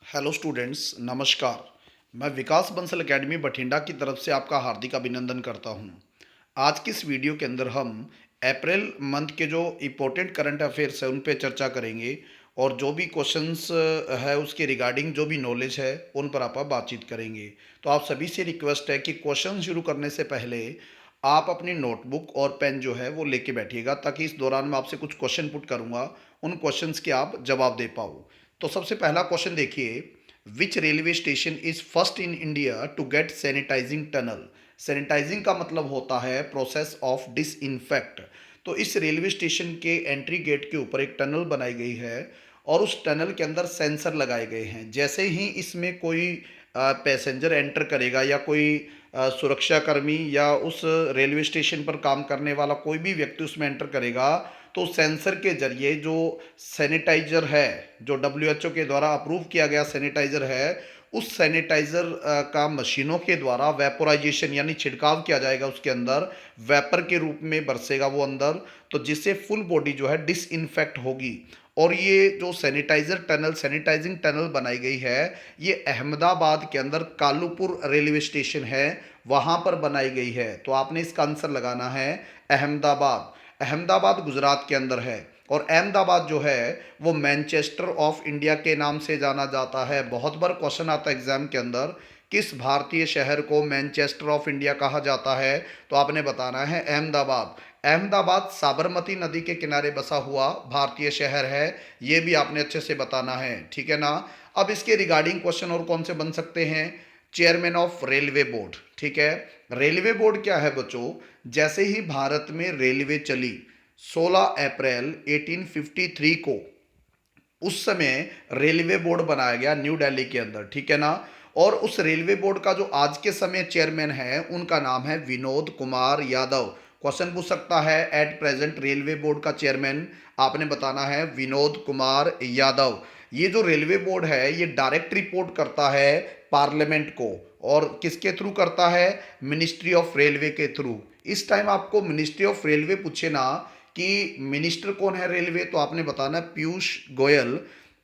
Hello students, नमस्कार। मैं विकास Bansal academy Bathinda की तरफ से आपका हार्दिक अभिनंदन करता हूं। आज की इस वीडियो के अंदर हम अप्रैल मंथ के जो इम्पोर्टेंट करंट अफेयर्स है उन पे चर्चा करेंगे और जो भी क्वेश्चंस है उसके रिगार्डिंग जो भी नॉलेज है उन पर आप बातचीत करेंगे। तो आप सभी से रिक्वेस्ट है कि क्वेश्चन शुरू करने से पहले आप अपनी नोटबुक और पेन जो है वो लेके बैठिएगा, ताकि इस दौरान मैं आपसे कुछ क्वेश्चन पुट करूंगा, उन क्वेश्चंस के आप जवाब दे पाओ। तो सबसे पहला क्वेश्चन देखिए, which railway station is first in India to get sanitising tunnel. Sanitising का मतलब होता है प्रोसेस ऑफ डिसइंफेक्ट। तो इस रेलवे स्टेशन के एंट्री गेट के ऊपर एक टनल बनाई गई है और उस टनल के अंदर सेंसर लगाए गए हैं। जैसे ही इसमें कोई पैसेंजर एंटर करेगा या कोई सुरक्षाकर्मी या उस रेलवे स्टेशन पर काम करने वाला कोई भी व्यक्ति उसमें एंटर करेगा, तो सेंसर के जरिए जो सैनिटाइजर है, जो डब्ल्यूएचओ के द्वारा अप्रूव किया गया सैनिटाइजर है, उस सैनिटाइजर का मशीनों के द्वारा वेपोराइजेशन यानी छिड़काव किया जाएगा, उसके अंदर वेपर के रूप में बरसेगा वो अंदर, तो जिससे फुल बॉडी जो है डिसइंफेक्ट होगी। और ये जो सैनिटाइजर टनल, सैनिटाइजिंग टनल बनाई गई है, ये अहमदाबाद के अंदर कालूपुर रेलवे स्टेशन है, वहाँ पर बनाई गई है। तो आपने इसका आंसर लगाना है अहमदाबाद। अहमदाबाद गुजरात के अंदर है और अहमदाबाद जो है वो मैनचेस्टर ऑफ इंडिया के नाम से जाना जाता है। बहुत बार क्वेश्चन आता है एग्जाम के अंदर, किस भारतीय शहर को मैनचेस्टर ऑफ इंडिया कहा जाता है, तो आपने बताना है अहमदाबाद। अहमदाबाद साबरमती नदी के किनारे बसा हुआ भारतीय शहर है, ये भी आपने अच्छे से बताना है, ठीक है ना। अब इसके रिगार्डिंग क्वेश्चन और कौन से बन सकते हैं, चेयरमैन ऑफ रेलवे बोर्ड, ठीक है। रेलवे बोर्ड क्या है बच्चों, जैसे ही भारत में रेलवे चली 16 अप्रैल 1853 को, उस समय रेलवे बोर्ड बनाया गया न्यू दिल्ली के अंदर, ठीक है ना। और उस रेलवे बोर्ड का जो आज के समय चेयरमैन है उनका नाम है विनोद कुमार यादव। क्वेश्चन पूछ सकता है, एट प्रेजेंट रेलवे बोर्ड का चेयरमैन, आपने बताना है विनोद कुमार यादव। ये जो रेलवे बोर्ड है ये डायरेक्ट रिपोर्ट करता है पार्लियामेंट को, और किसके थ्रू करता है, मिनिस्ट्री ऑफ रेलवे के थ्रू। इस टाइम आपको मिनिस्ट्री ऑफ रेलवे पूछे ना कि मिनिस्टर कौन है रेलवे, तो आपने बताना पीयूष गोयल।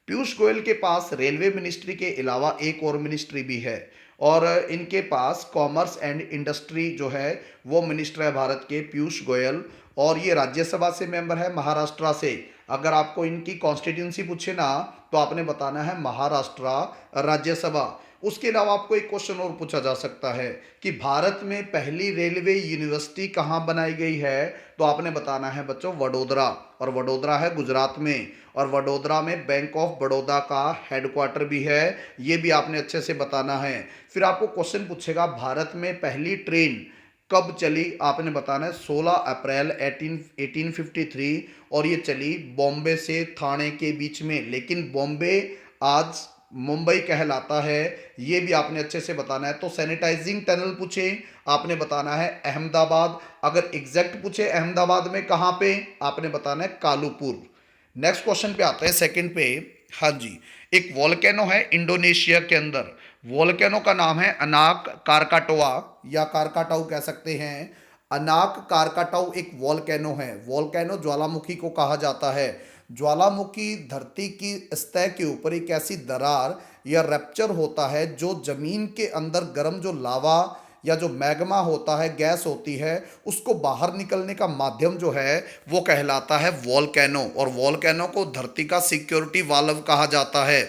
पीयूष गोयल के पास रेलवे मिनिस्ट्री के अलावा एक और मिनिस्ट्री भी है, और इनके पास कॉमर्स एंड इंडस्ट्री जो है वो मिनिस्टर है भारत के, पीयूष गोयल। और ये राज्यसभा से मेंबर है महाराष्ट्र से। अगर आपको इनकी कॉन्स्टिट्यूंसी पूछे ना तो आपने बताना है महाराष्ट्र राज्यसभा। उसके अलावा आपको एक क्वेश्चन और पूछा जा सकता है कि भारत में पहली रेलवे यूनिवर्सिटी कहाँ बनाई गई है, तो आपने बताना है बच्चों वडोदरा, और वडोदरा है गुजरात में, और वडोदरा में बैंक ऑफ बड़ौदा का हेडक्वार्टर भी है, ये भी आपने अच्छे से बताना है। फिर आपको क्वेश्चन पूछेगा भारत में पहली ट्रेन कब चली, आपने बताना है 16 अप्रैल 1853, और ये चली बॉम्बे से थाने के बीच में, लेकिन बॉम्बे आज मुंबई कहलाता है, ये भी आपने अच्छे से बताना है। तो सैनिटाइजिंग टनल पूछे, आपने बताना है अहमदाबाद। अगर एग्जैक्ट पूछे अहमदाबाद में कहाँ पे, आपने बताना है कालूपुर। नेक्स्ट क्वेश्चन पे आते हैं, सेकंड पे। हाँ जी, एक वोल्केनो है इंडोनेशिया के अंदर, वोल्केनो का नाम है अनाक कारकाटोआ, या कारकाटाऊ कह सकते हैं। अनाक कारकाटाऊ एक वोल्केनो है। वोल्केनो ज्वालामुखी को कहा जाता है। ज्वालामुखी धरती की सतह के ऊपर एक ऐसी दरार या रैप्चर होता है जो जमीन के अंदर गर्म जो लावा या जो मैग्मा होता है, गैस होती है, उसको बाहर निकलने का माध्यम जो है वो कहलाता है वोल्केनो, और वोल्केनो को धरती का सिक्योरिटी वाल्व कहा जाता है।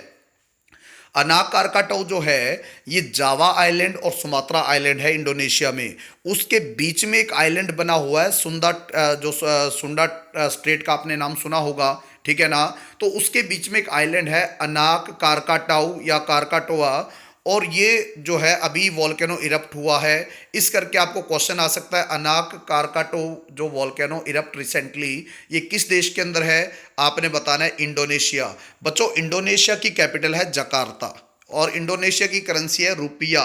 अनाक क्राकाटो जो है ये जावा आइलैंड और सुमात्रा आइलैंड है इंडोनेशिया में, उसके बीच में एक आइलैंड बना हुआ है सुंदा, जो सुंडा स्ट्रेट का आपने नाम सुना होगा, ठीक है ना। तो उसके बीच में एक आइलैंड है अनाक कारकाटाऊ या कारकाटोआ, और ये जो है अभी वॉल्केनो इरप्ट हुआ है। इस करके आपको क्वेश्चन आ सकता है, अनाक कारकाटो जो वॉल्केनो इरप्ट रिसेंटली, ये किस देश के अंदर है, आपने बताना है इंडोनेशिया। बच्चों इंडोनेशिया की कैपिटल है जकार्ता, और इंडोनेशिया की करेंसी है रुपया।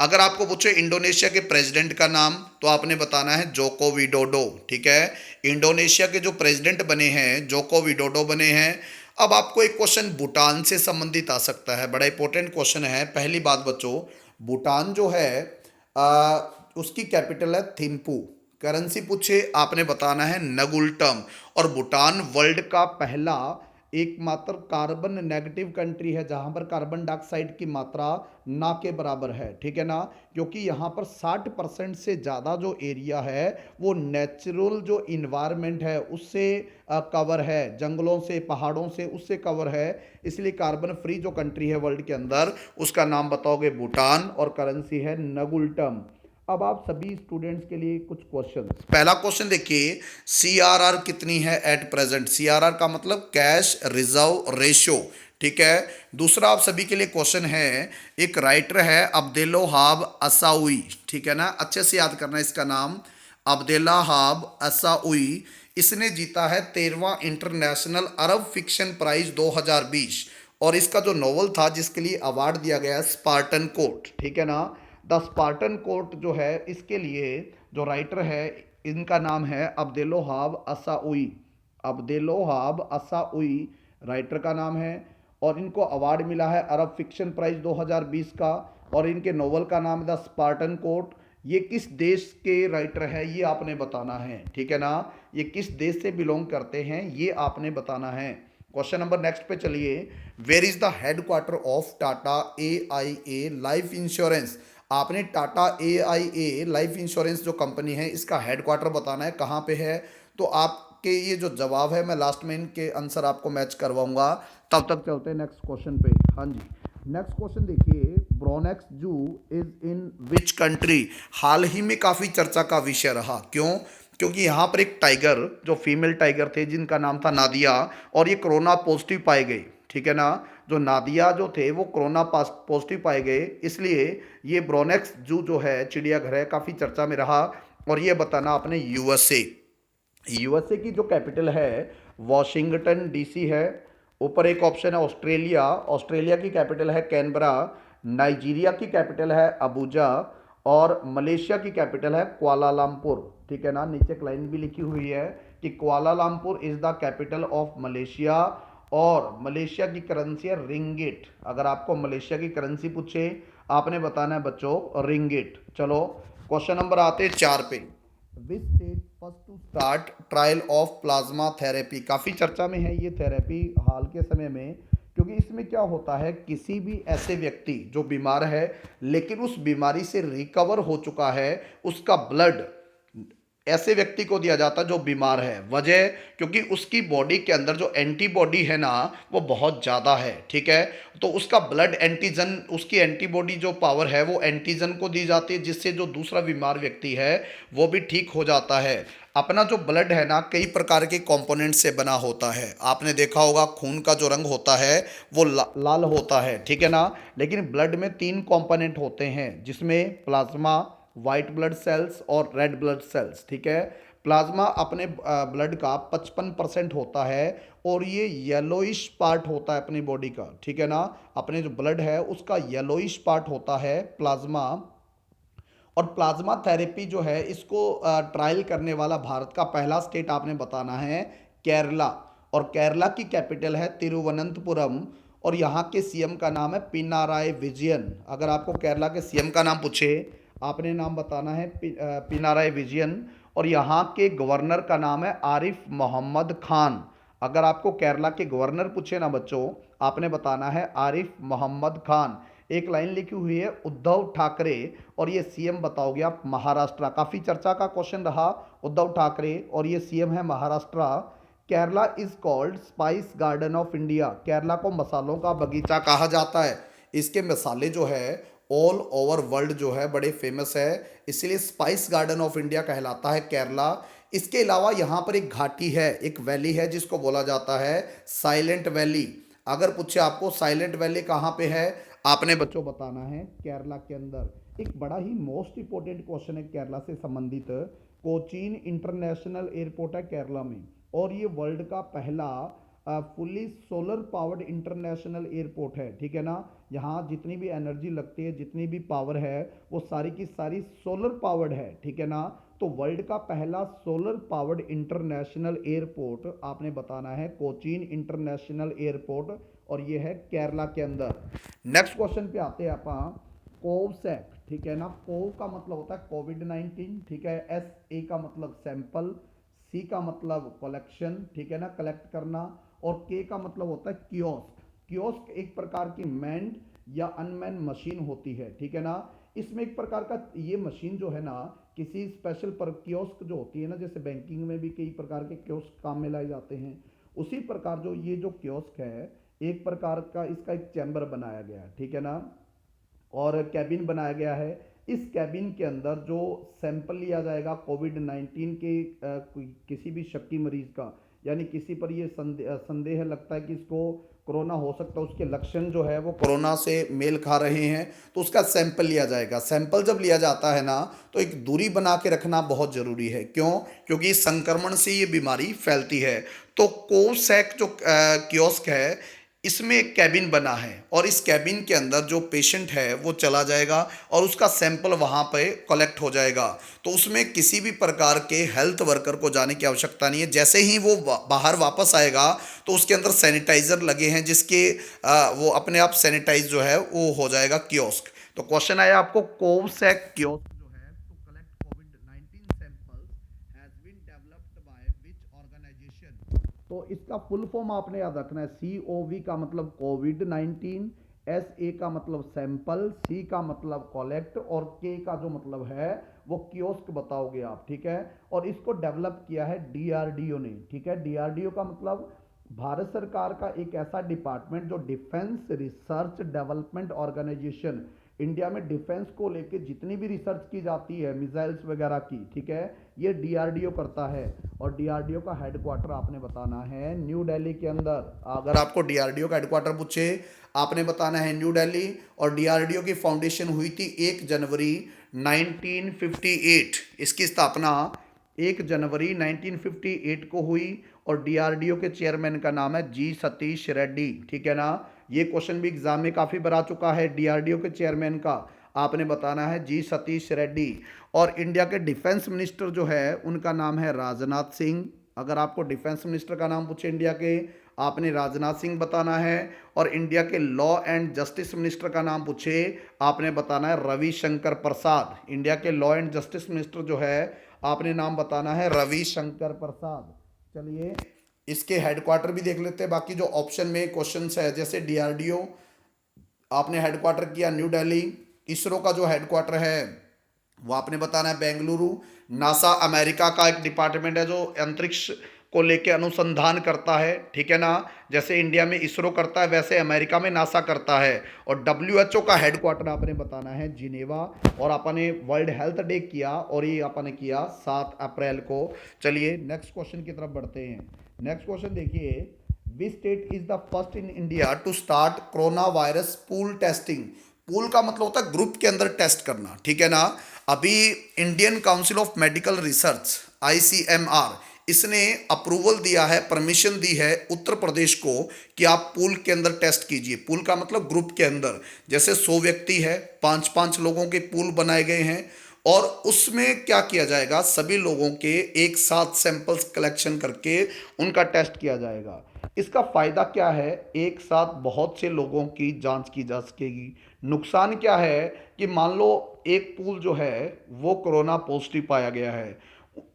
अगर आपको पूछे इंडोनेशिया के प्रेसिडेंट का नाम, तो आपने बताना है जोको विडोडो, ठीक है। इंडोनेशिया के जो प्रेसिडेंट बने हैं जोको विडोडो बने हैं। अब आपको एक क्वेश्चन भूटान से संबंधित आ सकता है, बड़ा इंपॉर्टेंट क्वेश्चन है। पहली बात बच्चों, भूटान जो है आ, उसकी कैपिटल है थिम्पू। करेंसी पूछे, आपने बताना है नगुल्टम। और भूटान वर्ल्ड का पहला एकमात्र कार्बन नेगेटिव कंट्री है जहां पर कार्बन डाइऑक्साइड की मात्रा ना के बराबर है, ठीक है ना, क्योंकि यहाँ पर 60% से ज़्यादा जो एरिया है वो नेचुरल जो इन्वायरमेंट है उससे कवर है, जंगलों से, पहाड़ों से, उससे कवर है। इसलिए कार्बन फ्री जो कंट्री है वर्ल्ड के अंदर उसका नाम बताओगे भूटान और करेंसी है नगुल्टम। अब आप सभी स्टूडेंट्स के लिए कुछ क्वेश्चन। पहला क्वेश्चन देखिए, सीआरआर कितनी है एट प्रेजेंट। सीआरआर का मतलब कैश रिजर्व रेशियो, ठीक है। दूसरा आप सभी के लिए क्वेश्चन है, एक राइटर है अब्देलोहाब असाउई, ठीक है ना, अच्छे से याद करना इसका नाम, अब्देलाहाब असाउई। इसने जीता है 13वां इंटरनेशनल अरब फिक्शन प्राइज 2020 और इसका जो नोवेल था जिसके लिए अवार्ड दिया गया है स्पार्टन कोर्ट, ठीक है ना। द स्पार्टन कोर्ट जो है इसके लिए जो राइटर है इनका नाम है अब्देलोहाब असाउई। अब्देलोहाब असाउई राइटर का नाम है और इनको अवार्ड मिला है अरब फिक्शन प्राइज 2020 का और इनके नोवेल का नाम है द स्पार्टन कोर्ट। ये किस देश के राइटर है ये आपने बताना है, ठीक है ना, ये किस देश से बिलोंग करते हैं ये आपने बताना है। क्वेश्चन नंबर नेक्स्ट पे चलिए, where is the headquarter of Tata AIA life insurance. आपने टाटा AIA लाइफ इंश्योरेंस जो कंपनी है इसका हेडक्वार्टर बताना है कहाँ पे है। तो आपके ये जो जवाब है मैं लास्ट में इनके आंसर आपको मैच करवाऊंगा। तब तक चलते हैं नेक्स्ट क्वेश्चन पे। हाँ जी, नेक्स्ट क्वेश्चन देखिए, ब्रोनेक्स जू इज इन विच कंट्री। हाल ही में काफ़ी चर्चा का विषय रहा, क्यों? क्योंकि यहाँ पर एक टाइगर जो फीमेल टाइगर थे जिनका नाम था नादिया और ये कोरोना पॉजिटिव पाए गए, ठीक है ना। जो नादिया जो थे वो कोरोना पॉजिटिव पाए गए, इसलिए ये ब्रोनेक्स जू जो है चिड़ियाघर है काफ़ी चर्चा में रहा। और ये बताना आपने यूएसए की जो कैपिटल है वॉशिंगटन DC है। ऊपर एक ऑप्शन है ऑस्ट्रेलिया, ऑस्ट्रेलिया की कैपिटल है कैनबरा। नाइजीरिया की कैपिटल है अबूजा और मलेशिया की कैपिटल है कुआलालंपुर, ठीक है ना। नीचे एक लाइन भी लिखी हुई है कि Kuala Lumpur is the capital of Malaysia और मलेशिया की करेंसी है रिंगिट। अगर आपको मलेशिया की करेंसी पूछे आपने बताना है बच्चों रिंगिट। चलो क्वेश्चन नंबर आते 4 पे, which state first to start trial of plasma therapy. काफ़ी चर्चा में है ये थेरेपी हाल के समय में, क्योंकि इसमें क्या होता है किसी भी ऐसे व्यक्ति जो बीमार है लेकिन उस बीमारी से रिकवर हो चुका है उसका ब्लड ऐसे व्यक्ति को दिया जाता है जो बीमार है। वजह क्योंकि उसकी बॉडी के अंदर जो एंटीबॉडी है ना वो बहुत ज़्यादा है, ठीक है। तो उसका ब्लड एंटीजन, उसकी एंटीबॉडी जो पावर है वो एंटीजन को दी जाती है जिससे जो दूसरा बीमार व्यक्ति है वो भी ठीक हो जाता है। अपना जो ब्लड है ना कई प्रकार के कंपोनेंट से बना होता है। आपने देखा होगा खून का जो रंग होता है वो लाल होता है, ठीक है ना। लेकिन ब्लड में 3 कंपोनेंट होते हैं जिसमें प्लाज्मा, वाइट ब्लड सेल्स और रेड ब्लड सेल्स, ठीक है। प्लाज्मा अपने ब्लड का 55% होता है और ये येलोइश पार्ट होता है अपनी बॉडी का, ठीक है ना। अपने जो ब्लड है उसका येलोइश पार्ट होता है प्लाज्मा। और प्लाज्मा थेरेपी जो है इसको ट्रायल करने वाला भारत का पहला स्टेट आपने बताना है केरला। और केरला की कैपिटल है तिरुवनंतपुरम और यहाँ के सीएम का नाम है पिनाराई विजयन। अगर आपको केरला के सीएम का नाम पूछे आपने नाम बताना है पिनाराई विजयन और यहाँ के गवर्नर का नाम है आरिफ मोहम्मद खान। अगर आपको केरला के गवर्नर पूछे ना बच्चों आपने बताना है आरिफ मोहम्मद खान। एक लाइन लिखी हुई है उद्धव ठाकरे और ये सीएम बताओगे आप महाराष्ट्र। काफ़ी चर्चा का क्वेश्चन रहा उद्धव ठाकरे और ये सीएम है Maharashtra. Kerala is called spice garden of India. Kerala को मसालों का बगीचा कहा जाता है। इसके मसाले जो है ऑल ओवर वर्ल्ड जो है बड़े फेमस है, इसलिए स्पाइस गार्डन ऑफ इंडिया कहलाता है केरला। इसके अलावा यहाँ पर एक घाटी है, एक वैली है जिसको बोला जाता है साइलेंट वैली। अगर पूछे आपको साइलेंट वैली कहाँ पे है आपने बच्चों बताना है केरला के अंदर। एक बड़ा ही मोस्ट इंपॉर्टेंट क्वेश्चन है केरला से संबंधित, कोचीन इंटरनेशनल एयरपोर्ट है केरला में और ये वर्ल्ड का पहला fully solar powered international airport है, ठीक है ना। यहाँ जितनी भी एनर्जी लगती है, जितनी भी पावर है वो सारी की सारी सोलर पावर्ड है, ठीक है ना। तो वर्ल्ड का पहला सोलर पावर्ड इंटरनेशनल एयरपोर्ट आपने बताना है कोचीन इंटरनेशनल एयरपोर्ट और ये है केरला के अंदर। नेक्स्ट क्वेश्चन पे आते हैं आप, कोवसैक, ठीक है ना। कोव का मतलब होता है कोविड-19, ठीक है। SA का मतलब सैंपल, C का मतलब कलेक्शन, ठीक है ना, कलेक्ट करना और के का मतलब होता है कियोस्क। कियोस्क एक प्रकार की मैन्ड या अनमैन मशीन होती है, ठीक है ना। इसमें एक प्रकार का ये मशीन जो है ना, किसी स्पेशल पर कियोस्क जो होती है ना, जैसे बैंकिंग में भी कई प्रकार के कियोस्क काम में लाए जाते हैं, उसी प्रकार जो ये जो कियोस्क है, एक प्रकार का इसका एक चैम्बर बनाया गया है, ठीक है ना, और कैबिन बनाया गया है। इस कैबिन के अंदर जो सैंपल लिया जाएगा कोविड 19 के किसी भी शक्की मरीज का, यानी किसी पर ये संदेह लगता है कि इसको कोरोना हो सकता है, उसके लक्षण जो है वो कोरोना से मेल खा रहे हैं, तो उसका सैंपल लिया जाएगा। सैंपल जब लिया जाता है ना, तो एक दूरी बना के रखना बहुत ज़रूरी है। क्यों? क्योंकि इस संक्रमण से ये बीमारी फैलती है। तो कोसैक जो कियोस्क है, इसमें एक कैबिन बना है और इस कैबिन के अंदर जो पेशेंट है वो चला जाएगा और उसका सैंपल वहाँ पे कलेक्ट हो जाएगा। तो उसमें किसी भी प्रकार के हेल्थ वर्कर को जाने की आवश्यकता नहीं है। जैसे ही वो बाहर वापस आएगा तो उसके अंदर सैनिटाइजर लगे हैं, जिसके वो अपने आप सैनिटाइज जो है वो हो जाएगा कियोस्क। तो क्वेश्चन आया आपको, कोवसैक कियोस्क जो है to collect COVID 19 samples has been developed by which organisation. तो इसका फुल फॉर्म आपने याद रखना है। COV का मतलब कोविड 19, SA का मतलब सैंपल, C का मतलब कलेक्ट और K का जो मतलब है वो कियोस्क बताओगे आप, ठीक है। और इसको डेवलप किया है DRDO ने, ठीक है। DRDO का मतलब भारत सरकार का एक ऐसा डिपार्टमेंट जो defence research development organisation, India में डिफेंस को लेके जितनी भी रिसर्च की जाती है मिसाइल्स वगैरह की, ठीक है, ये DRDO करता है। और DRDO का हेडक्वार्टर आपने बताना है न्यू दिल्ली के अंदर। अगर आपको DRDO का हेडक्वार्टर पूछे, आपने बताना है न्यू दिल्ली। और DRDO की फाउंडेशन हुई थी 1 जनवरी 1958। इसकी स्थापना 1 जनवरी 1958 को हुई और DRDO के चेयरमैन का नाम है जी सतीश रेड्डी, ठीक है ना। ये क्वेश्चन भी एग्जाम में काफ़ी बार आ चुका है। DRDO के चेयरमैन का आपने बताना है जी सतीश रेड्डी। और इंडिया के डिफेंस मिनिस्टर जो है उनका नाम है राजनाथ सिंह। अगर आपको डिफेंस मिनिस्टर का नाम पूछे इंडिया के, आपने राजनाथ सिंह बताना है। और इंडिया के लॉ एंड जस्टिस मिनिस्टर का नाम पूछे, आपने बताना है रविशंकर प्रसाद। इंडिया के लॉ एंड जस्टिस मिनिस्टर जो है, आपने नाम बताना है रविशंकर प्रसाद। चलिए इसके हेडक्वार्टर भी देख लेते हैं। बाकी जो ऑप्शन में क्वेश्चंस है, जैसे DRDO आपने हेडक्वार्टर किया न्यू दिल्ली। इसरो का जो हेडक्वार्टर है वो आपने बताना है बेंगलुरु। नासा अमेरिका का एक डिपार्टमेंट है जो अंतरिक्ष को लेके अनुसंधान करता है, ठीक है ना। जैसे इंडिया में इसरो करता है, वैसे अमेरिका में नासा करता है। और WHO का हेडक्वार्टर आपने बताना है जिनेवा। और आपने वर्ल्ड हेल्थ डे किया और ये आपने किया 7 अप्रैल को। चलिए नेक्स्ट क्वेश्चन की तरफ बढ़ते हैं। नेक्स्ट क्वेश्चन देखिए, which state is the first in India to start corona virus pool testing. Pool का मतलब होता है ग्रुप के अंदर टेस्ट करना, ठीक है ना। अभी Indian council of medical research ICMR, इसने अप्रूवल दिया है, परमिशन दी है उत्तर प्रदेश को कि आप पूल के अंदर टेस्ट कीजिए। पूल का मतलब ग्रुप के अंदर, जैसे 100 व्यक्ति है, 5-5 लोगों के पूल बनाए गए हैं और उसमें क्या किया जाएगा, सभी लोगों के एक साथ सैंपल्स कलेक्शन करके उनका टेस्ट किया जाएगा। इसका फायदा क्या है, एक साथ बहुत से लोगों की जांच की जा सकेगी। नुकसान क्या है कि मान लो एक पूल जो है वो कोरोना पॉजिटिव पाया गया है,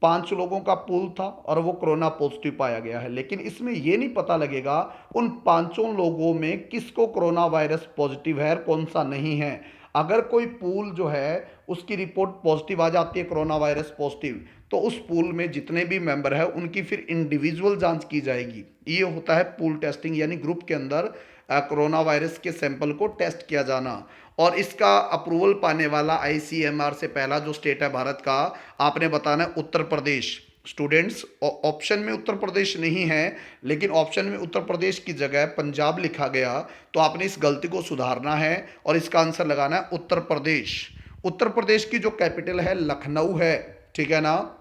5 लोगों का पूल था और वो कोरोना पॉजिटिव पाया गया है, लेकिन इसमें ये नहीं पता लगेगा उन 5 लोगों में किसको कोरोना वायरस पॉजिटिव है और कौन सा नहीं है। अगर कोई पूल जो है उसकी रिपोर्ट पॉजिटिव आ जाती है कोरोना वायरस पॉजिटिव, तो उस पूल में जितने भी मेंबर है उनकी फिर इंडिविजुअल जांच की जाएगी। ये होता है पूल टेस्टिंग, यानी ग्रुप के अंदर कोरोना वायरस के सैंपल को टेस्ट किया जाना। और इसका अप्रूवल पाने वाला ICMR से पहला जो स्टेट है भारत का, आपने बताना है उत्तर प्रदेश। स्टूडेंट्स, ऑप्शन में उत्तर प्रदेश नहीं है, लेकिन ऑप्शन में उत्तर प्रदेश की जगह पंजाब लिखा गया, तो आपने इस गलती को सुधारना है और इसका आंसर लगाना है उत्तर प्रदेश। उत्तर प्रदेश की जो कैपिटल है लखनऊ है, ठीक है ना,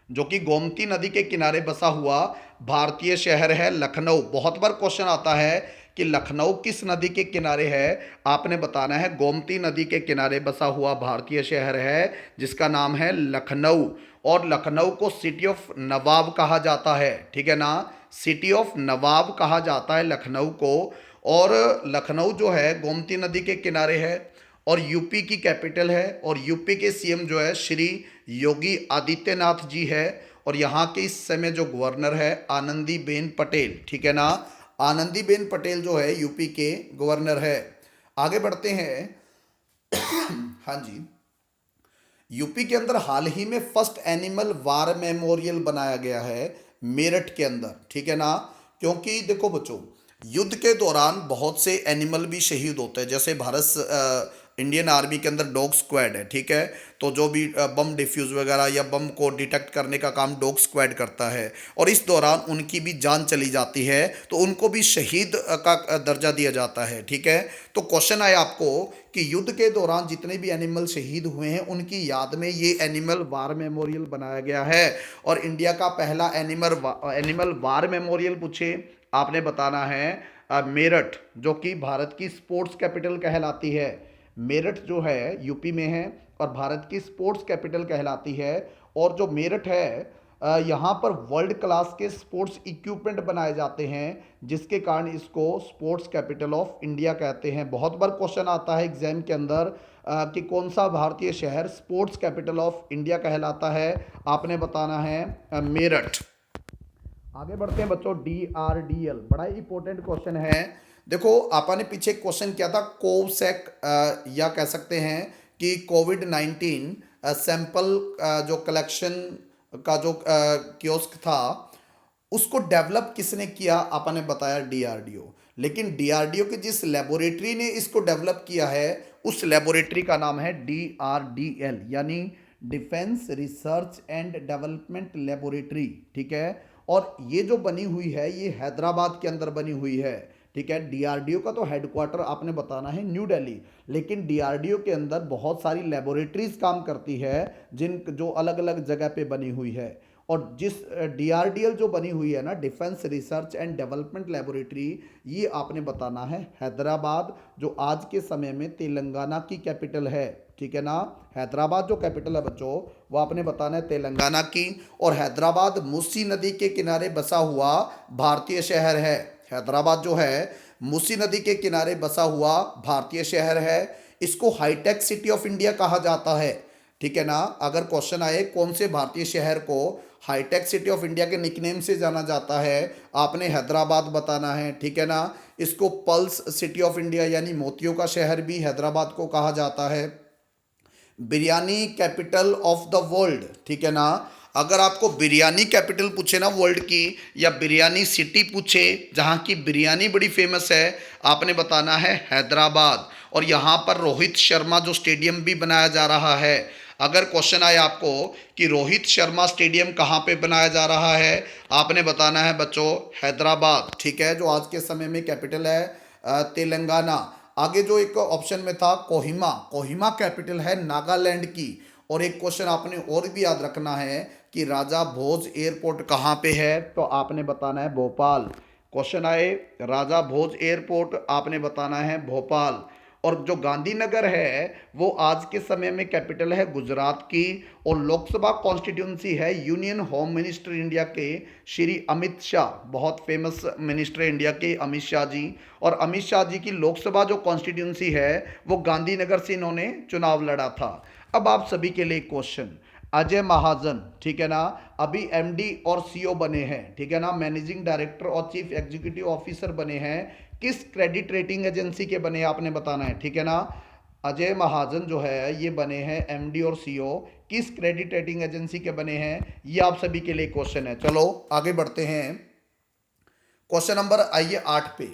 जो कि गोमती नदी के किनारे बसा हुआ भारतीय शहर है लखनऊ। बहुत बार क्वेश्चन आता है कि लखनऊ किस नदी के किनारे है, आपने बताना है गोमती नदी के किनारे बसा हुआ भारतीय शहर है जिसका नाम है लखनऊ। और लखनऊ को सिटी ऑफ नवाब कहा जाता है, ठीक है ना, सिटी ऑफ नवाब कहा जाता है लखनऊ को। और लखनऊ जो है गोमती नदी के किनारे है और यूपी की कैपिटल है। और यूपी के CM जो है श्री योगी आदित्यनाथ जी है। और यहाँ के इस समय जो गवर्नर है आनंदीबेन पटेल, ठीक है ना, आनंदीबेन पटेल जो है यूपी के गवर्नर है। आगे बढ़ते हैं। हाँ जी, यूपी के अंदर हाल ही में फर्स्ट एनिमल वार मेमोरियल बनाया गया है मेरठ के अंदर, ठीक है ना। क्योंकि देखो बच्चों, युद्ध के दौरान बहुत से एनिमल भी शहीद होते हैं। जैसे इंडियन आर्मी के अंदर डॉग स्क्वाड है, ठीक है, तो जो भी बम डिफ्यूज वगैरह या बम को डिटेक्ट करने का काम डॉग स्क्वाड करता है, और इस दौरान उनकी भी जान चली जाती है तो उनको भी शहीद का दर्जा दिया जाता है, ठीक है। तो क्वेश्चन आया आपको कि युद्ध के दौरान जितने भी एनिमल शहीद हुए हैं उनकी याद में ये एनिमल वार मेमोरियल बनाया गया है। और इंडिया का पहला एनिमल वार मेमोरियल पूछे, आपने बताना है मेरठ, जो कि भारत की स्पोर्ट्स कैपिटल कहलाती है। मेरठ जो है यूपी में है और भारत की स्पोर्ट्स कैपिटल कहलाती है। और जो मेरठ है यहाँ पर वर्ल्ड क्लास के स्पोर्ट्स इक्विपमेंट बनाए जाते हैं, जिसके कारण इसको स्पोर्ट्स कैपिटल ऑफ इंडिया कहते हैं। बहुत बार क्वेश्चन आता है एग्जाम के अंदर कि कौन सा भारतीय शहर स्पोर्ट्स कैपिटल ऑफ इंडिया कहलाता है, आपने बताना है मेरठ। आगे बढ़ते हैं बच्चों, DRDL बड़ा ही इंपॉर्टेंट क्वेश्चन है। देखो आपने पीछे क्वेश्चन किया था कोवसैक, या कह सकते हैं कि कोविड-19 सैंपल जो कलेक्शन का जो कियोस्क था उसको डेवलप किसने किया, आपने बताया DRDO। लेकिन DRDO की जिस लेबोरेटरी ने इसको डेवलप किया है उस लेबोरेटरी का नाम है DRDL, यानी defence research and development laboratory, ठीक है। और ये जो बनी हुई है ये हैदराबाद के अंदर बनी हुई है, ठीक है। DRDO का तो हेडक्वार्टर आपने बताना है न्यू दिल्ली, लेकिन DRDO के अंदर बहुत सारी लेबोरेटरीज काम करती है जो अलग अलग जगह पे बनी हुई है। और जिस DRDL जो बनी हुई है ना, defence research and development laboratory, ये आपने बताना है हैदराबाद, जो आज के समय में तेलंगाना की कैपिटल है, ठीक है ना। हैदराबाद जो कैपिटल है बच्चों वो आपने बताना है तेलंगाना की। और हैदराबाद मूसी नदी के किनारे बसा हुआ भारतीय शहर है। हैदराबाद जो है मूसी नदी के किनारे बसा हुआ भारतीय शहर है। इसको हाईटेक सिटी ऑफ इंडिया कहा जाता है, ठीक है ना। अगर क्वेश्चन आए कौन से भारतीय शहर को हाईटेक सिटी ऑफ इंडिया के निकनेम से जाना जाता है, आपने हैदराबाद बताना है, ठीक है ना। इसको पल्स सिटी ऑफ इंडिया यानी मोतियों का शहर भी हैदराबाद को कहा जाता है। Biryani capital of the world, ठीक है ना। अगर आपको बिरयानी कैपिटल पूछे ना वर्ल्ड की, या बिरयानी सिटी पूछे जहाँ की बिरयानी बड़ी फेमस है, आपने बताना है हैदराबाद। और यहाँ पर रोहित शर्मा जो स्टेडियम भी बनाया जा रहा है। अगर क्वेश्चन आए आपको कि रोहित शर्मा स्टेडियम कहाँ पे बनाया जा रहा है, आपने बताना है बच्चों हैदराबाद, ठीक है, जो आज के समय में कैपिटल है तेलंगाना। आगे जो एक ऑप्शन में था कोहिमा, कोहिमा कैपिटल है नागालैंड की। और एक क्वेश्चन आपने और भी याद रखना है कि राजा भोज एयरपोर्ट कहाँ पे है, तो आपने बताना है भोपाल। क्वेश्चन आए राजा भोज एयरपोर्ट, आपने बताना है भोपाल। और जो गांधीनगर है वो आज के समय में कैपिटल है गुजरात की। और लोकसभा कॉन्स्टिट्यूंसी है यूनियन होम मिनिस्टर इंडिया के श्री अमित शाह, बहुत फेमस मिनिस्टर इंडिया के अमित शाह जी। और अमित शाह जी की लोकसभा जो कॉन्स्टिट्यूंसी है वो गांधीनगर से इन्होंने चुनाव लड़ा था। अब आप सभी के लिए क्वेश्चन, अजय महाजन, ठीक है ना, अभी MD और CEO बने हैं, ठीक है ना, मैनेजिंग डायरेक्टर और चीफ एग्जीक्यूटिव ऑफिसर बने हैं। किस क्रेडिट रेटिंग एजेंसी के बने आपने बताना है, ठीक है ना। अजय महाजन जो है ये बने हैं MD और CEO, किस क्रेडिट रेटिंग एजेंसी के बने हैं, ये आप सभी के लिए क्वेश्चन है। चलो आगे बढ़ते हैं। क्वेश्चन नंबर आइए 8 पे।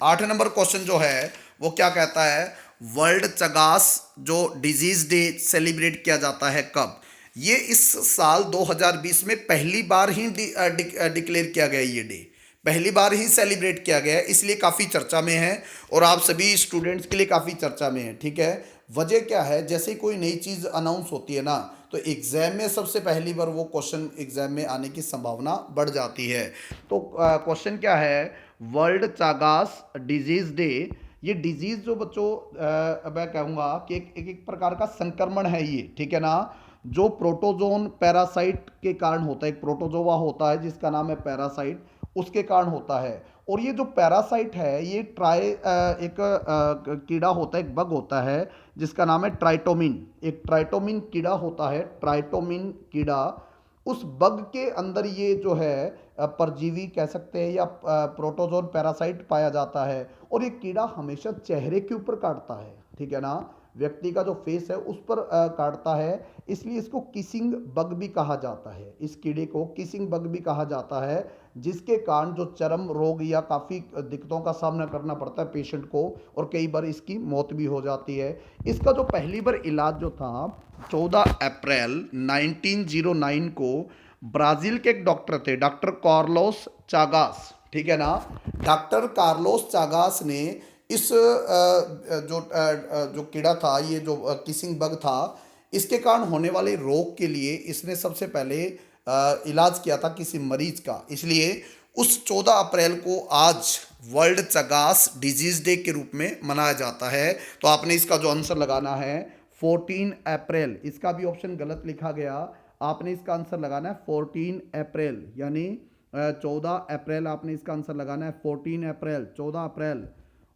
8 नंबर क्वेश्चन जो है वो क्या कहता है, वर्ल्ड चगास जो डिजीज डे सेलिब्रेट किया जाता है कब। ये इस साल 2020 में पहली बार ही डिक्लेयर किया गया, ये डे पहली बार ही सेलिब्रेट किया गया है, इसलिए काफ़ी चर्चा में है और आप सभी स्टूडेंट्स के लिए काफ़ी चर्चा में है, ठीक है। वजह क्या है, जैसे कोई नई चीज़ अनाउंस होती है ना तो एग्ज़ाम में सबसे पहली बार वो क्वेश्चन एग्ज़ाम में आने की संभावना बढ़ जाती है। तो क्वेश्चन क्या है, वर्ल्ड चागास डिजीज़ डे। ये डिजीज़ जो बच्चों मैं कहूँगा कि एक प्रकार का संक्रमण है ये, ठीक है ना, जो प्रोटोजोन पैरासाइट के कारण होता है। एक प्रोटोजोआ होता है जिसका नाम है पैरासाइट, उसके कारण होता है। और ये जो पैरासाइट है ये एक कीड़ा होता है, एक बग होता है जिसका नाम है ट्राइटोमिन। एक ट्राइटोमिन कीड़ा होता है, ट्राइटोमिन कीड़ा, उस बग के अंदर ये जो है परजीवी कह सकते हैं या प्रोटोजोन पैरासाइट पाया जाता है। और ये कीड़ा हमेशा चेहरे के ऊपर काटता है, ठीक है ना, व्यक्ति का जो फेस है उस पर काटता है। इसलिए इसको किसिंग बग भी कहा जाता है, इस कीड़े को किसिंग बग भी कहा जाता है, जिसके कारण जो चर्म रोग या काफ़ी दिक्कतों का सामना करना पड़ता है पेशेंट को, और कई बार इसकी मौत भी हो जाती है। इसका जो पहली बार इलाज जो था 14 अप्रैल 1909 को ब्राज़ील के एक डॉक्टर थे, डॉक्टर कार्लोस चागास, ठीक है ना, डॉक्टर कार्लोस चागास ने इस जो कीड़ा था, ये जो किसिंग बग था, इसके कारण होने वाले रोग के लिए इसने सबसे पहले इलाज किया था किसी मरीज का। इसलिए उस 14 अप्रैल को आज वर्ल्ड चगास डिजीज डे के रूप में मनाया जाता है। तो आपने इसका जो आंसर लगाना है 14 अप्रैल, इसका भी ऑप्शन गलत लिखा गया, आपने इसका आंसर लगाना है 14 अप्रैल, यानी 14 अप्रैल आपने इसका आंसर लगाना है, 14 अप्रैल, 14 अप्रैल।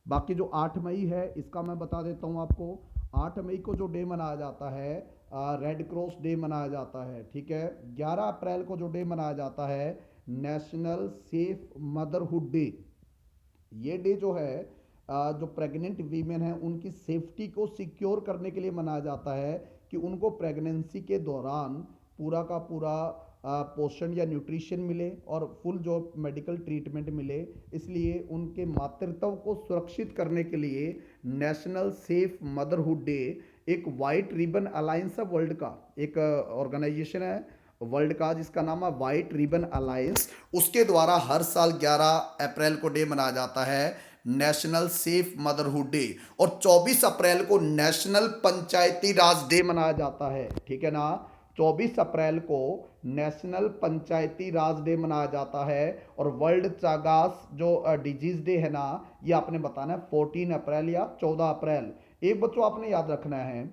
बाकी जो 8 मई है इसका मैं बता देता हूँ आपको। 8 मई को जो डे मनाया जाता है रेड क्रॉस डे मनाया जाता है, ठीक है। 11 अप्रैल को जो डे मनाया जाता है नेशनल सेफ मदरहुड डे। ये डे जो है जो प्रेग्नेंट वीमेन है उनकी सेफ्टी को सिक्योर करने के लिए मनाया जाता है, कि उनको प्रेगनेंसी के दौरान पूरा का पूरा पोषण या न्यूट्रिशन मिले और फुल जो मेडिकल ट्रीटमेंट मिले। इसलिए उनके मातृत्व को सुरक्षित करने के लिए नेशनल सेफ मदरहुड डे एक वाइट रिबन अलायंस है, वर्ल्ड का एक ऑर्गेनाइजेशन है वर्ल्ड का, जिसका नाम है वाइट रिबन अलायंस, उसके द्वारा हर साल 11 अप्रैल को डे मनाया जाता है नेशनल सेफ मदरहुड डे। और 24 अप्रैल को नेशनल पंचायती राज डे मनाया जाता है, ठीक है ना। 24 अप्रैल को नेशनल पंचायती राज डे मनाया जाता है। और वर्ल्ड चागास जो डिजीज डे है ना, ये आपने बताना है 14 अप्रैल या 14 अप्रैल। एक बच्चों आपने याद रखना है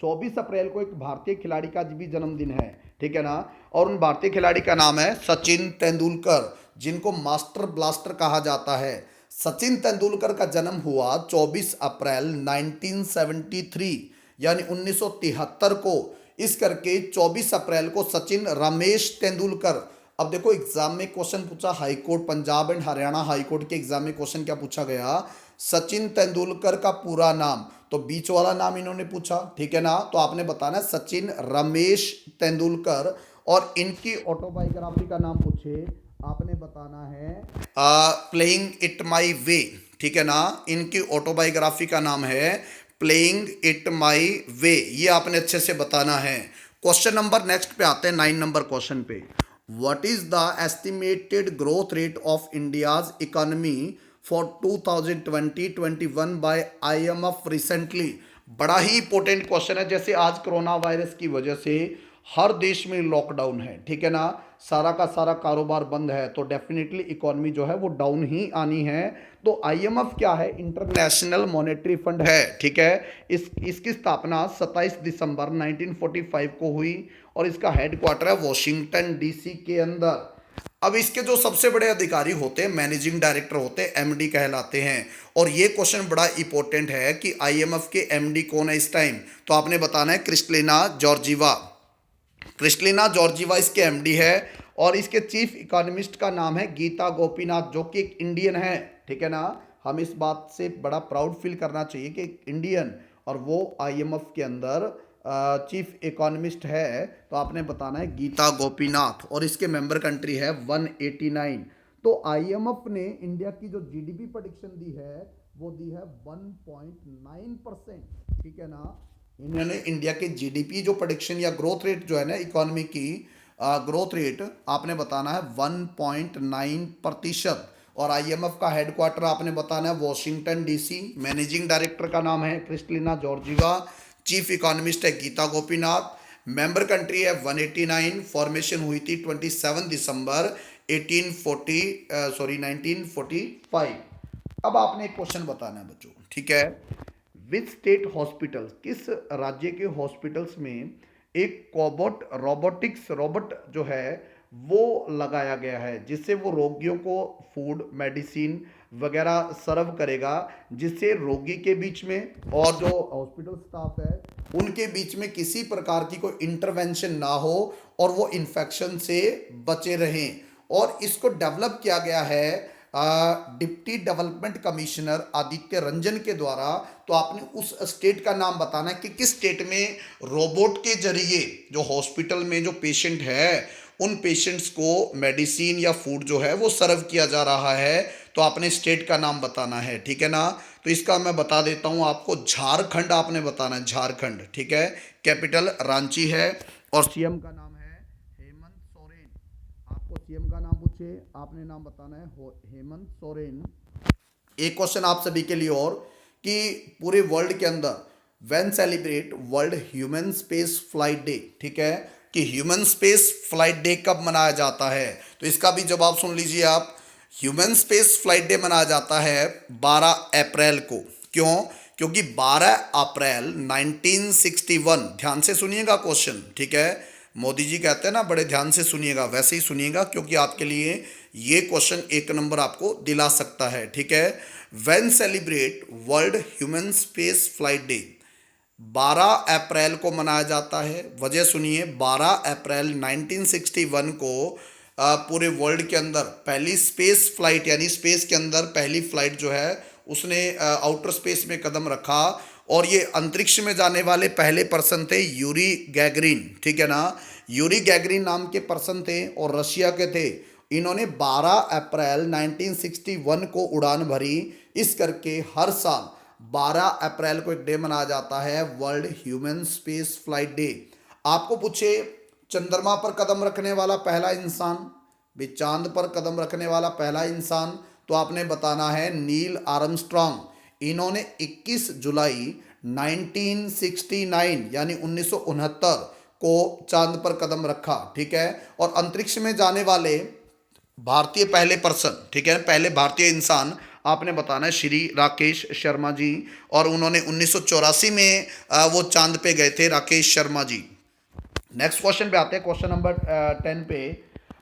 24 अप्रैल को एक भारतीय खिलाड़ी का भी जन्मदिन है, ठीक है ना। और उन भारतीय खिलाड़ी का नाम है सचिन तेंदुलकर, जिनको मास्टर ब्लास्टर कहा जाता है। सचिन तेंदुलकर का जन्म हुआ 24 अप्रैल 1973, यानी 1973 को। इस करके 24 अप्रैल को सचिन रमेश तेंदुलकर। अब देखो एग्जाम में क्वेश्चन पूछा, high court Punjab and Haryana high court के एग्जाम में क्वेश्चन क्या पूछा गया, सचिन तेंदुलकर का पूरा नाम, तो बीच वाला नाम इन्होंने पूछा, ठीक है ना। तो आपने बताना है सचिन रमेश तेंदुलकर। और इनकी ऑटोबायोग्राफी का नाम पूछे, आपने बताना है प्लेइंग इट माई वे, ठीक है ना। इनकी ऑटोबायोग्राफी का नाम है प्लेइंग इट माई वे, ये आपने अच्छे से बताना है। क्वेश्चन नंबर नेक्स्ट पे आते हैं 9 नंबर क्वेश्चन पे। What is the estimated growth rate of India's economy for 2020-21 by IMF recently. बड़ा ही इंपॉर्टेंट क्वेश्चन है। जैसे आज कोरोना वायरस की वजह से हर देश में लॉकडाउन है, ठीक है ना, सारा का सारा कारोबार बंद है, तो डेफिनेटली इकोनॉमी जो है वो डाउन ही आनी है। तो IMF क्या है, इंटरनेशनल मॉनेटरी फंड है, ठीक है। इसकी स्थापना 27 दिसंबर 1945 को हुई और इसका हेडक्वार्टर है वॉशिंगटन DC के अंदर। अब इसके जो सबसे बड़े अधिकारी होते हैं मैनेजिंग डायरेक्टर होते हैं, MD कहलाते हैं। और ये क्वेश्चन बड़ा इंपॉर्टेंट है कि IMF के MD कौन है इस टाइम, तो आपने बताना है क्रिस्टलिना जॉर्जिवा। क्रिस्टलिना जॉर्जिवा इसके MD है। और इसके चीफ इकोनॉमिस्ट का नाम है गीता गोपीनाथ, जो कि एक इंडियन है, ठीक है ना। हम इस बात से बड़ा प्राउड फील करना चाहिए कि एक इंडियन और वो IMF के अंदर चीफ इकोनॉमिस्ट है। तो आपने बताना है गीता गोपीनाथ। और इसके मेंबर कंट्री है 189। तो IMF ने इंडिया की जो GDP प्रेडिक्शन दी है वो दी है 1.9%, ठीक है ना। इन्होंने इंडिया के GDP जो प्रेडिक्शन या ग्रोथ रेट जो है ना इकोनॉमी की ग्रोथ रेट आपने बताना है 1.9%। और IMF का हेडक्वार्टर आपने बताना है वॉशिंगटन DC। मैनेजिंग डायरेक्टर का नाम है क्रिस्टलिना जॉर्जिवा। चीफ इकोनॉमिस्ट है गीता गोपीनाथ। मेंबर कंट्री है 189। फॉर्मेशन हुई थी 27 दिसंबर 1945। अब आपने एक क्वेश्चन बताना है बच्चों, ठीक है। विच स्टेट हॉस्पिटल, किस राज्य के हॉस्पिटल्स में एक कोबोट रोबोट जो है वो लगाया गया है, जिससे वो रोगियों को फूड मेडिसिन वगैरह सर्व करेगा, जिससे रोगी के बीच में और जो हॉस्पिटल स्टाफ है उनके बीच में किसी प्रकार की कोई इंटरवेंशन ना हो और वो इन्फेक्शन से बचे रहें। और इसको डेवलप किया गया है deputy development commissioner Aditya Ranjan के द्वारा। तो आपने उस स्टेट का नाम बताना है कि किस स्टेट में रोबोट के जरिए जो हॉस्पिटल में जो पेशेंट है उन पेशेंट्स को मेडिसिन या फूड जो है वो सर्व किया जा रहा है। तो आपने स्टेट का नाम बताना है, ठीक है ना। तो इसका मैं बता देता हूँ आपको, झारखंड आपने बताना है, झारखंड, ठीक है। कैपिटल रांची है और सीएम का नाम है हेमंत सोरेन। आपको सीएम का नाम पूछे, आपने नाम बताना है हेमंत सोरेन। एक क्वेश्चन आप सभी के लिए और, कि पूरे वर्ल्ड के अंदर when celebrate world human space flight day, ठीक है, कि ह्यूमन स्पेस फ्लाइट डे कब मनाया जाता है। तो इसका भी जवाब सुन लीजिए आप। ह्यूमन स्पेस फ्लाइट डे मनाया जाता है 12 अप्रैल को। क्यों? क्योंकि 12 अप्रैल 1961, ध्यान से सुनिएगा क्वेश्चन, ठीक है। मोदी जी कहते हैं ना, बड़े ध्यान से सुनिएगा, वैसे ही सुनिएगा, क्योंकि आपके लिए ये क्वेश्चन 1 नंबर आपको दिला सकता है, ठीक है। When celebrate world human space flight day, 12 अप्रैल को मनाया जाता है। वजह सुनिए, 12 अप्रैल 1961 को पूरे वर्ल्ड के अंदर पहली स्पेस फ्लाइट, यानी स्पेस के अंदर पहली फ्लाइट जो है उसने आउटर स्पेस में कदम रखा। और ये अंतरिक्ष में जाने वाले पहले पर्सन थे यूरी गैगरिन, ठीक है ना। यूरी गैगरिन नाम के पर्सन थे और रशिया के थे। इन्होंने 12 अप्रैल 1961 को उड़ान भरी। इस करके हर साल 12 अप्रैल को एक डे मनाया जाता है, world human space flight day. आपको पूछे चंद्रमा पर कदम रखने वाला पहला इंसान, भी चांद पर कदम रखने वाला पहला इंसान, तो आपने बताना है नील आर्मस्ट्रॉन्ग। इन्होंने 21 जुलाई 1969 यानी 1969 को चांद पर कदम रखा, ठीक है। और अंतरिक्ष में जाने वाले भारतीय पहले पर्सन, ठीक है, पहले भारतीय इंसान आपने बताना है श्री राकेश शर्मा जी। और उन्होंने 1984 में वो चांद पे गए थे, राकेश शर्मा जी। नेक्स्ट क्वेश्चन पे आते हैं, क्वेश्चन नंबर 10 पे।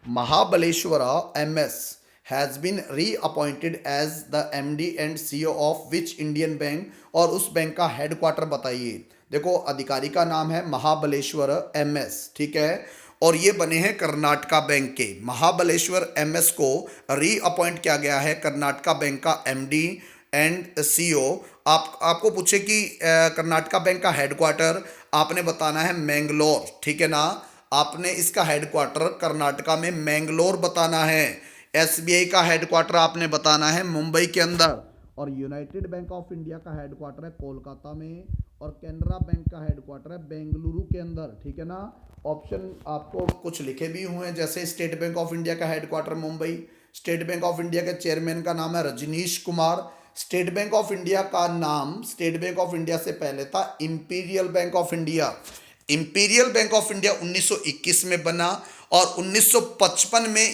Mahabaleshwara MS has been reappointed as the MD and CEO of which Indian bank, और उस बैंक का हेडक्वार्टर बताइए। देखो, अधिकारी का नाम है महाबलेश्वर एमएस, ठीक है। और ये बने हैं कर्नाटका बैंक के। महाबलेश्वर एमएस को रीअपॉइंट किया गया है कर्नाटका बैंक का एमडी एंड सीईओ। आपको पूछे कि कर्नाटका बैंक का हेडक्वार्टर, आपने बताना है मैंगलोर, ठीक है ना। आपने इसका हेडक्वार्टर कर्नाटका में मैंगलोर बताना है। एसबीआई का हेडक्वार्टर आपने बताना है मुंबई के अंदर। और यूनाइटेड बैंक ऑफ इंडिया का हेडक्वार्टर है कोलकाता में। और कैनरा बैंक का हेडक्वार्टर है बेंगलुरु के अंदर, ठीक है ना। ऑप्शन आपको कुछ लिखे भी हुए हैं, जैसे स्टेट बैंक ऑफ इंडिया का headquarter Mumbai. State Bank of India के चेयरमैन का नाम है Rajnish Kumar. State Bank of India का नाम स्टेट बैंक ऑफ इंडिया से पहले था Imperial Bank of India. Imperial Bank of India 1921 में बना और 1955 में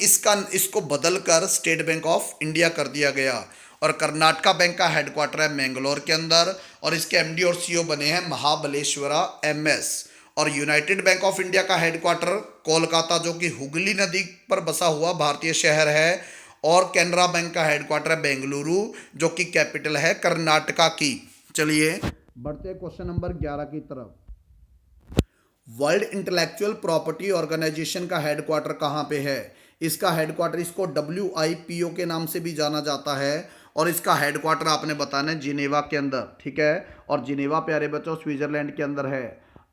इसको बदलकर स्टेट बैंक ऑफ इंडिया कर दिया गया। और कर्नाटका बैंक का हेडक्वार्टर है मैंगलोर के अंदर और इसके एमडी और सीईओ बने हैं महाबलेश्वरा एमएस। और यूनाइटेड बैंक ऑफ इंडिया का हेडक्वार्टर कोलकाता, जो कि हुगली नदी पर बसा हुआ भारतीय शहर है। और कैनरा बैंक का हेडक्वार्टर है बेंगलुरु, जो कि कैपिटल है कर्नाटका की। चलिए बढ़ते हैं क्वेश्चन नंबर 11 की तरफ। वर्ल्ड इंटेलेक्चुअल प्रॉपर्टी ऑर्गेनाइजेशन का हेडक्वार्टर कहाँ पे है? इसका हेडक्वार्टर, इसको WIPO के नाम से भी जाना जाता है। और इसका हेडक्वार्टर आपने बताना है जिनेवा के अंदर, ठीक है। और जिनेवा प्यारे बच्चों स्विट्जरलैंड के अंदर है।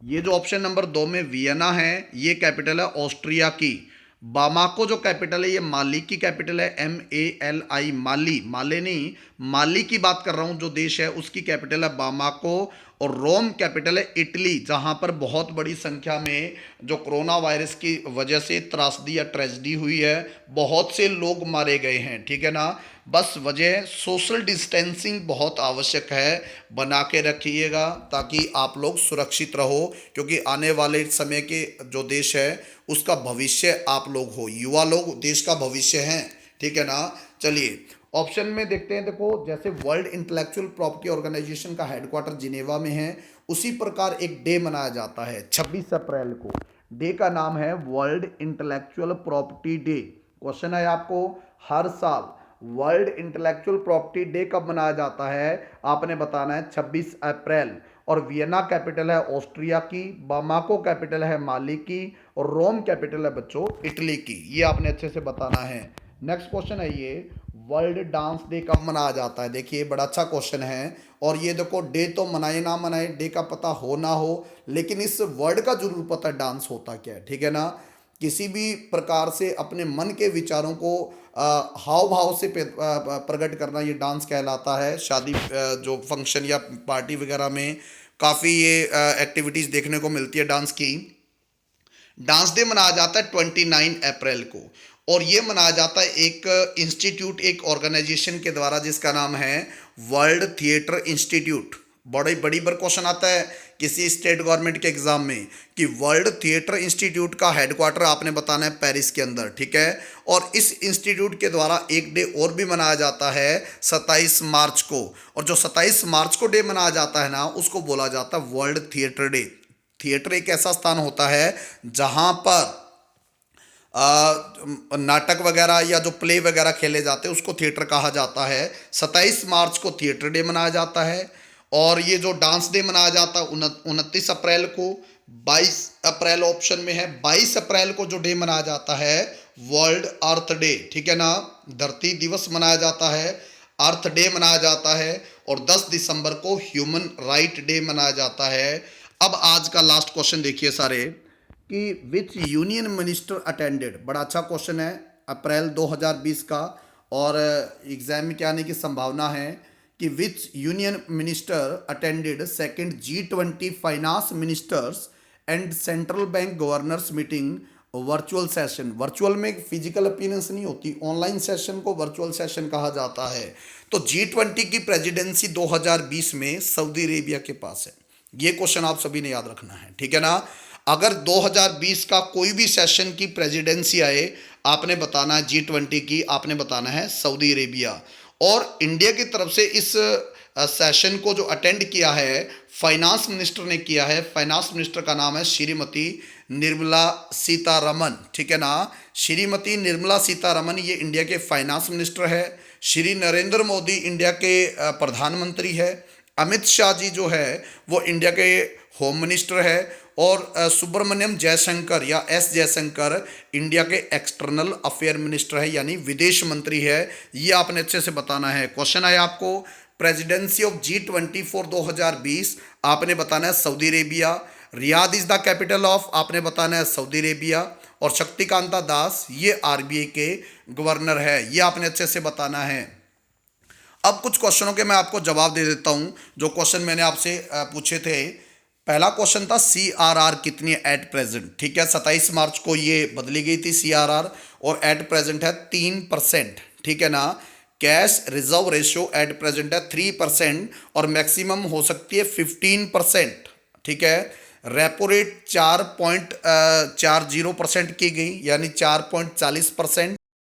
ये जो ऑप्शन नंबर 2 में वियना है, ये कैपिटल है ऑस्ट्रिया की। बामाको जो कैपिटल है ये माली की कैपिटल है, MALI, माली, माले नहीं, माली की बात कर रहा हूँ, जो देश है उसकी कैपिटल है बामाको। और रोम कैपिटल है इटली, जहाँ पर बहुत बड़ी संख्या में जो कोरोना वायरस की वजह से त्रासदी या ट्रेजेडी हुई है, बहुत से लोग मारे गए हैं, ठीक है ना। बस वजह सोशल डिस्टेंसिंग बहुत आवश्यक है, बना के रखिएगा ताकि आप लोग सुरक्षित रहो, क्योंकि आने वाले समय के जो देश है उसका भविष्य आप लोग हो, युवा लोग देश का भविष्य हैं, ठीक है ना। चलिए ऑप्शन में देखते हैं। देखो, जैसे वर्ल्ड इंटेलेक्चुअल प्रॉपर्टी ऑर्गेनाइजेशन का हेडक्वार्टर जिनेवा में है, उसी प्रकार एक डे मनाया जाता है 26 अप्रैल को। डे का नाम है world intellectual property day. Question है आपको, हर साल वर्ल्ड इंटेलेक्चुअल प्रॉपर्टी डे कब मनाया जाता है? आपने बताना है 26 अप्रैल। और वियना कैपिटल है ऑस्ट्रिया की, बामाको कैपिटल है माली की, और रोम कैपिटल है बच्चों इटली की। ये आपने अच्छे से बताना है। नेक्स्ट क्वेश्चन है ये, वर्ल्ड डांस डे कब मनाया जाता है? देखिए बड़ा अच्छा क्वेश्चन है। और ये देखो, डे तो मनाए ना मनाए, डे का पता हो ना हो, लेकिन इस वर्ड का जरूर पता है डांस होता क्या है, ठीक है ना। किसी भी प्रकार से अपने मन के विचारों को हाव भाव से प्रकट करना, ये डांस कहलाता है। शादी जो फंक्शन या पार्टी वगैरह में काफ़ी ये एक्टिविटीज़ देखने को मिलती है डांस की। डांस डे मनाया जाता है 29 अप्रैल को, और ये मनाया जाता है एक इंस्टीट्यूट, एक ऑर्गेनाइजेशन के द्वारा, जिसका नाम है वर्ल्ड थिएटर इंस्टीट्यूट। बड़ी बड़ी बार क्वेश्चन आता है किसी स्टेट गवर्नमेंट के एग्जाम में कि वर्ल्ड थिएटर इंस्टीट्यूट का हेडक्वार्टर आपने बताना है पेरिस के अंदर, ठीक है। और इस इंस्टीट्यूट के द्वारा एक डे और भी मनाया जाता है 27 मार्च को, और जो 27 मार्च को डे मनाया जाता है ना, उसको बोला जाता है वर्ल्ड थिएटर डे। थिएटर एक ऐसा स्थान होता है जहां पर नाटक वगैरह या जो प्ले वगैरह खेले जाते हैं उसको थिएटर कहा जाता है। 27 मार्च को थिएटर डे मनाया जाता है। और ये जो डांस डे मनाया जाता है 29 अप्रैल को। 22 अप्रैल ऑप्शन में है। 22 अप्रैल को जो डे मनाया जाता है वर्ल्ड अर्थ डे, ठीक है ना, धरती दिवस मनाया जाता है, अर्थ डे मनाया जाता है। और 10 दिसंबर को ह्यूमन राइट डे मनाया जाता है। अब आज का लास्ट क्वेश्चन देखिए सारे, कि विच यूनियन मिनिस्टर अटेंडेड। बड़ा अच्छा क्वेश्चन है, अप्रैल 2020 का, और एग्जाम में क्या आने की संभावना है कि विच union minister attended second G20 finance ministers and central bank governors meeting virtual session. Virtual में फिजिकल अपीयरेंस नहीं होती, ऑनलाइन सेशन को वर्चुअल सेशन कहा जाता है। तो G20 की प्रेसिडेंसी 2020 में सऊदी अरेबिया के पास है। ये क्वेश्चन आप सभी ने याद रखना है, ठीक है ना। अगर 2020 का कोई भी सेशन की प्रेसिडेंसी आए, आपने बताना है G20 की, आपने बताना है सऊदी अरेबिया। और इंडिया की तरफ से इस सेशन को जो अटेंड किया है फाइनेंस मिनिस्टर ने किया है। फाइनेंस मिनिस्टर का नाम है श्रीमती निर्मला सीतारमन, ठीक है ना। श्रीमती निर्मला सीतारमन ये इंडिया के फाइनेंस मिनिस्टर है। श्री नरेंद्र मोदी इंडिया के प्रधानमंत्री है। अमित शाह जी जो है वो इंडिया के होम मिनिस्टर है। और सुब्रमण्यम जयशंकर या एस जयशंकर इंडिया के एक्सटर्नल अफेयर मिनिस्टर है, यानी विदेश मंत्री है। ये आपने अच्छे से बताना है। क्वेश्चन आया आपको, प्रेसिडेंसी ऑफ G20 फॉर 2020, आपने बताना है Saudi Arabia. Riyadh is the capital of, आपने बताना है सऊदी अरेबिया। और शक्तिकांता दास ये RBI के गवर्नर है, ये आपने अच्छे से बताना है। अब कुछ क्वेश्चनों के मैं आपको जवाब दे देता हूं, जो क्वेश्चन मैंने आपसे पूछे थे। पहला क्वेश्चन था CRR कितनी है एट प्रेजेंट, ठीक है। 27 मार्च को ये बदली गई थी CRR, और एट प्रेजेंट है 3%, ठीक है ना। Cash reserve ratio at present है 3%, और मैक्सिमम हो सकती है 15%, ठीक है। रेपो रेट 4.40% की गई, यानी 4.40%।